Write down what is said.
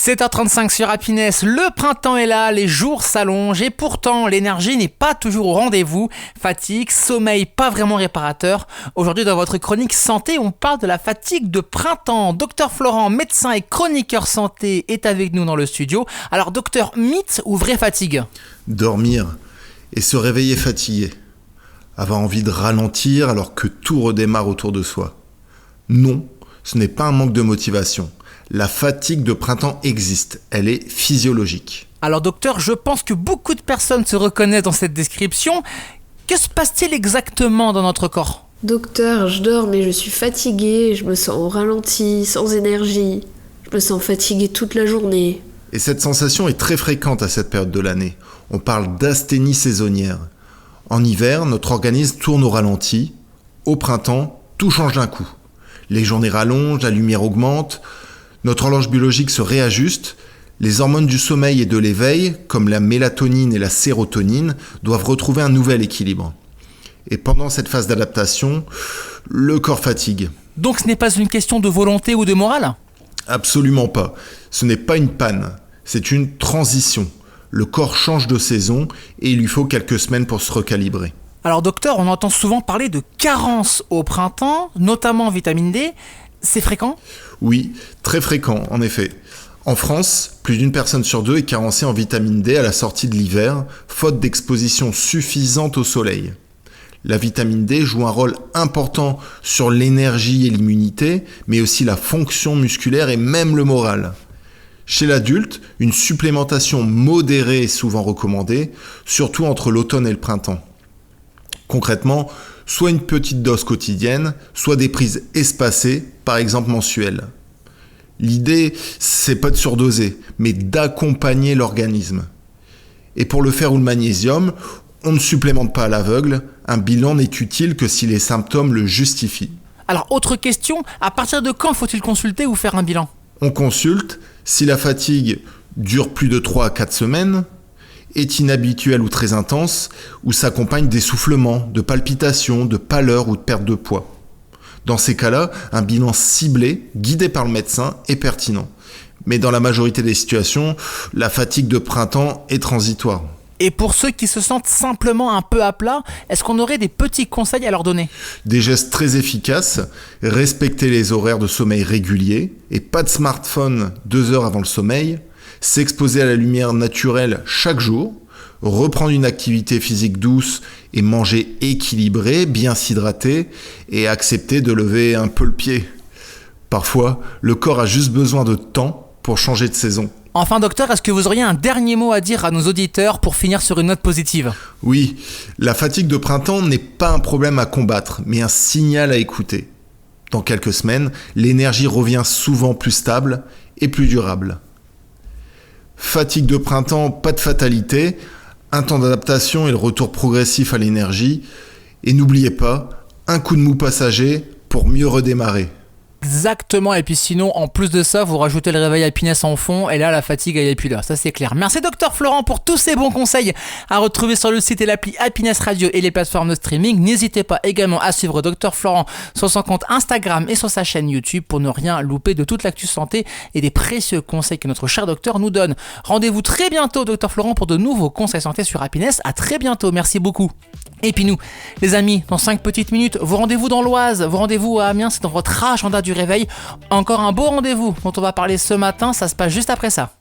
7h35 sur Happiness, le printemps est là, les jours s'allongent et pourtant l'énergie n'est pas toujours au rendez-vous. Fatigue, sommeil pas vraiment réparateur. Aujourd'hui dans votre chronique santé, on parle de la fatigue de printemps. Docteur Florent, médecin et chroniqueur santé, est avec nous dans le studio. Alors docteur, mythe ou vraie fatigue ? Dormir et se réveiller fatigué. Avoir envie de ralentir alors que tout redémarre autour de soi. Non, ce n'est pas un manque de motivation. La fatigue de printemps existe, elle est physiologique. Alors docteur, je pense que beaucoup de personnes se reconnaissent dans cette description. Que se passe-t-il exactement dans notre corps ? Docteur, je dors mais je suis fatiguée, je me sens au ralenti, sans énergie. Je me sens fatiguée toute la journée. Et cette sensation est très fréquente à cette période de l'année. On parle d'asthénie saisonnière. En hiver, notre organisme tourne au ralenti. Au printemps, tout change d'un coup. Les journées rallongent, la lumière augmente. Notre horloge biologique se réajuste, les hormones du sommeil et de l'éveil, comme la mélatonine et la sérotonine, doivent retrouver un nouvel équilibre. Et pendant cette phase d'adaptation, le corps fatigue. Donc ce n'est pas une question de volonté ou de morale ? Absolument pas. Ce n'est pas une panne, c'est une transition. Le corps change de saison et il lui faut quelques semaines pour se recalibrer. Alors docteur, on entend souvent parler de carence au printemps, notamment en vitamine D. C'est fréquent ? Oui, très fréquent, en effet. En France, plus d'une personne sur deux est carencée en vitamine D à la sortie de l'hiver, faute d'exposition suffisante au soleil. La vitamine D joue un rôle important sur l'énergie et l'immunité, mais aussi la fonction musculaire et même le moral. Chez l'adulte, une supplémentation modérée est souvent recommandée, surtout entre l'automne et le printemps. Concrètement, soit une petite dose quotidienne, soit des prises espacées, par exemple mensuelles. L'idée, c'est pas de surdoser, mais d'accompagner l'organisme. Et pour le fer ou le magnésium, on ne supplémente pas à l'aveugle, un bilan n'est utile que si les symptômes le justifient. Alors autre question, à partir de quand faut-il consulter ou faire un bilan ? On consulte si la fatigue dure plus de 3 à 4 semaines, est inhabituelle ou très intense, ou s'accompagne d'essoufflements, de palpitations, de pâleur ou de perte de poids. Dans ces cas-là, un bilan ciblé, guidé par le médecin, est pertinent. Mais dans la majorité des situations, la fatigue de printemps est transitoire. Et pour ceux qui se sentent simplement un peu à plat, est-ce qu'on aurait des petits conseils à leur donner ? Des gestes très efficaces, respecter les horaires de sommeil réguliers, et pas de smartphone 2 heures avant le sommeil, s'exposer à la lumière naturelle chaque jour, reprendre une activité physique douce et manger équilibré, bien s'hydrater et accepter de lever un peu le pied. Parfois, le corps a juste besoin de temps pour changer de saison. Enfin docteur, est-ce que vous auriez un dernier mot à dire à nos auditeurs pour finir sur une note positive ? Oui, la fatigue de printemps n'est pas un problème à combattre, mais un signal à écouter. Dans quelques semaines, l'énergie revient souvent plus stable et plus durable. Fatigue de printemps, pas de fatalité, un temps d'adaptation et le retour progressif à l'énergie. Et n'oubliez pas, un coup de mou passager pour mieux redémarrer. Exactement, et puis sinon, en plus de ça, vous rajoutez le réveil Happiness en fond, et là, la fatigue, elle est plus là, ça c'est clair. Merci Docteur Florent pour tous ces bons conseils à retrouver sur le site et l'appli Happiness Radio et les plateformes de streaming. N'hésitez pas également à suivre Docteur Florent sur son compte Instagram et sur sa chaîne YouTube pour ne rien louper de toute l'actu santé et des précieux conseils que notre cher docteur nous donne. Rendez-vous très bientôt, Docteur Florent, pour de nouveaux conseils santé sur Happiness. À très bientôt, merci beaucoup. Et puis nous, les amis, dans 5 petites minutes, vos rendez-vous dans l'Oise, vos rendez-vous à Amiens, c'est dans votre agenda du réveil. Encore un beau rendez-vous dont on va parler ce matin, ça se passe juste après ça.